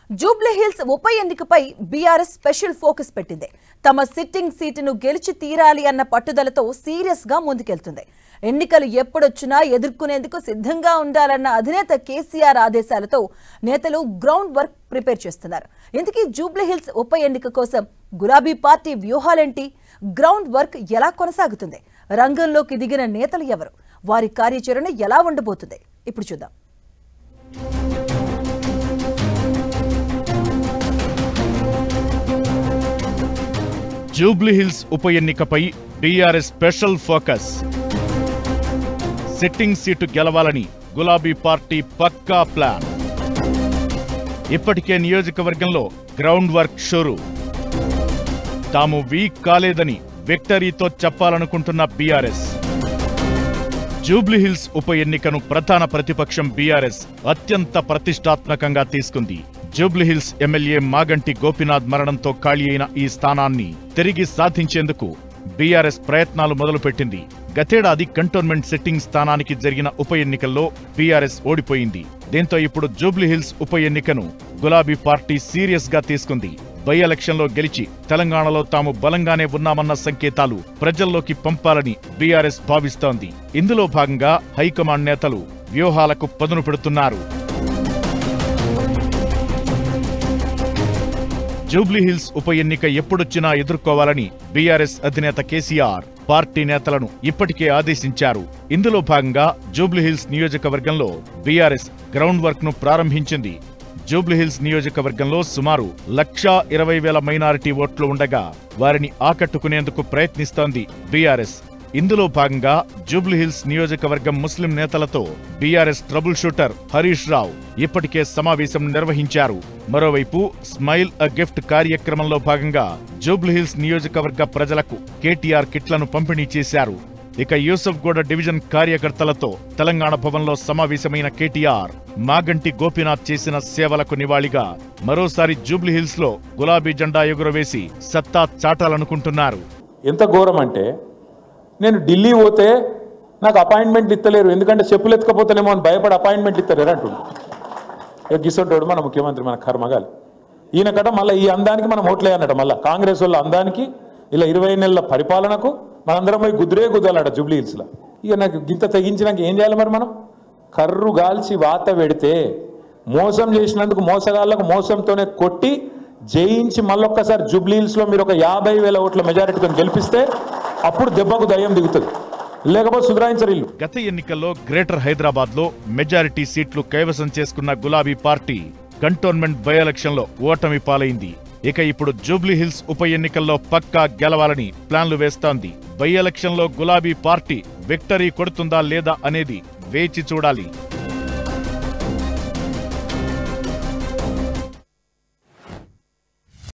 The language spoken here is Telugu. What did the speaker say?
జూబ్లీ హిల్స్ ఉప ఎన్నికపై బీఆర్ఎస్ స్పెషల్ ఫోకస్ పెట్టింది. తమ సిట్టింగ్ సీటును గెలిచి తీరాలి అన్న పట్టుదలతో సీరియస్ గా ముందుకెళ్తుంది. ఎన్నికలు ఎప్పుడొచ్చినా ఎదుర్కొనేందుకు సిద్ధంగా ఉండాలన్న అధినేత కేసీఆర్ ఆదేశాలతో నేతలు గ్రౌండ్ వర్క్ ప్రిపేర్ చేస్తున్నారు. ఇంతకీ జూబ్లీ హిల్స్ ఉప ఎన్నిక కోసం గులాబీ పార్టీ వ్యూహాలేంటి? గ్రౌండ్ వర్క్ ఎలా కొనసాగుతుంది? రంగంలోకి దిగిన నేతలు ఎవరు? వారి కార్యాచరణ ఎలా ఉండబోతుంది? ఇప్పుడు చూద్దాం. జూబ్లీ హిల్స్ ఉప ఎన్నికపై BRS special focus. Sitting seat గెలవాలని గులాబీ పార్టీ పక్కా ప్లాన్. ఇప్పటికే నియోజకవర్గంలో గ్రౌండ్ వర్క్ షురూ. తాము వీక్ కాలేదని విక్టరీతో చెప్పాలనుకుంటున్న బీఆర్ఎస్. జూబ్లీ హిల్స్ ఉప ఎన్నికను ప్రధాన ప్రతిపక్షం బీఆర్ఎస్ అత్యంత ప్రతిష్టాత్మకంగా తీసుకుంది. జూబ్లీహిల్స్ ఎమ్మెల్యే మాగంటి గోపీనాథ్ మరణంతో ఖాళీ అయిన ఈ స్థానాన్ని తిరిగి సాధించేందుకు బీఆర్ఎస్ ప్రయత్నాలు మొదలుపెట్టింది. గతేడాది కంటోన్మెంట్ సిట్టింగ్ స్థానానికి జరిగిన ఉప ఎన్నికల్లో బీఆర్ఎస్ ఓడిపోయింది. దీంతో ఇప్పుడు జూబ్లీహిల్స్ ఉప ఎన్నికను గులాబీ పార్టీ సీరియస్ గా తీసుకుంది. బై ఎలక్షన్లో గెలిచి తెలంగాణలో తాము బలంగానే ఉన్నామన్న సంకేతాలు ప్రజల్లోకి పంపాలని బీఆర్ఎస్ భావిస్తోంది. ఇందులో భాగంగా హైకమాండ్ నేతలు వ్యూహాలకు పదును పెడుతున్నారు. జూబ్లీహిల్స్ ఉప ఎన్నిక ఎప్పుడొచ్చినా ఎదుర్కోవాలని బీఆర్ఎస్ అధినేత కేసీఆర్ పార్టీ నేతలను ఇప్పటికే ఆదేశించారు. ఇందులో భాగంగా జూబ్లీహిల్స్ నియోజకవర్గంలో బీఆర్ఎస్ గ్రౌండ్ వర్క్ ను ప్రారంభించింది. జూబ్లీహిల్స్ నియోజకవర్గంలో సుమారు 1,20,000 మైనారిటీ ఓట్లు ఉండగా వారిని ఆకట్టుకునేందుకు ప్రయత్నిస్తోంది బీఆర్ఎస్. ఇందులో భాగంగా జూబ్లీహిల్స్ నియోజకవర్గం ముస్లిం నేతలతో BRS trouble shooter Harish Rao ఇప్పటికే సమావేశం నిర్వహించారు. మరోవైపు స్మైల్ అ గిఫ్ట్ కార్యక్రమంలో భాగంగా జూబ్లీహిల్స్ నియోజకవర్గ ప్రజలకు కేటీఆర్ కిట్లను పంపిణీ చేశారు. ఇక యూసఫ్గూడ డివిజన్ కార్యకర్తలతో తెలంగాణ భవన్లో సమావేశమైన కేటీఆర్ మాగంటి గోపీనాథ్ చేసిన సేవలకు నివాళిగా మరోసారి జూబ్లీహిల్స్ లో గులాబీ జెండా ఎగురవేసి సత్తా చాటాలనుకుంటున్నారు. ఎంత ఘోరం అంటే, నేను ఢిల్లీ పోతే నాకు అపాయింట్మెంట్ ఇస్తలేరు, ఎందుకంటే చెప్పులు ఎత్తుకపోతేనేమో అని భయపడి అపాయింట్మెంట్ ఇస్తలేరు అంటుండు. ఇక గిసొంటోడు మన ముఖ్యమంత్రి, మన కర్మగాలి. ఈయన కట మళ్ళీ ఈ అందానికి మనం ఓట్లేయన్నట. మళ్ళీ కాంగ్రెస్ వాళ్ళ అందానికి ఇలా 20 నెలల పరిపాలనకు మనందరం పోయి గుద్దాలట జూబ్లీ హిల్స్లో. ఇక నాకు గింత తెగించినాక ఏం చేయాలి మరి? మనం కర్రు గాల్చి వాత పెడితే మోసం చేసినందుకు మోసగాళ్లకు మోసంతోనే కొట్టి జయించి మళ్ళొక్కసారి జూబ్లీ హిల్స్లో మీరు ఒక 50,000 ఓట్ల మెజారిటీతో గెలిపిస్తే అప్పుడు దెబ్బకు దయ్యం దిగుతుంది, లేకపోతే సుధరాయించరు ఇల్లు. గత ఎన్నికల్లో గ్రేటర్ హైదరాబాద్ లో మెజారిటీ సీట్లు కైవసం చేసుకున్న గులాబీ పార్టీ కంటోన్మెంట్ బై ఎలక్షన్ లో ఓటమి పాలైంది. ఇక ఇప్పుడు జూబ్లీహిల్స్ ఉప ఎన్నికల్లో పక్కా గెలవాలని ప్లాన్లు వేస్తోంది. బై ఎలక్షన్ లో గులాబీ పార్టీ విక్టరీ కొడుతుందా లేదా అనేది వేచి చూడాలి.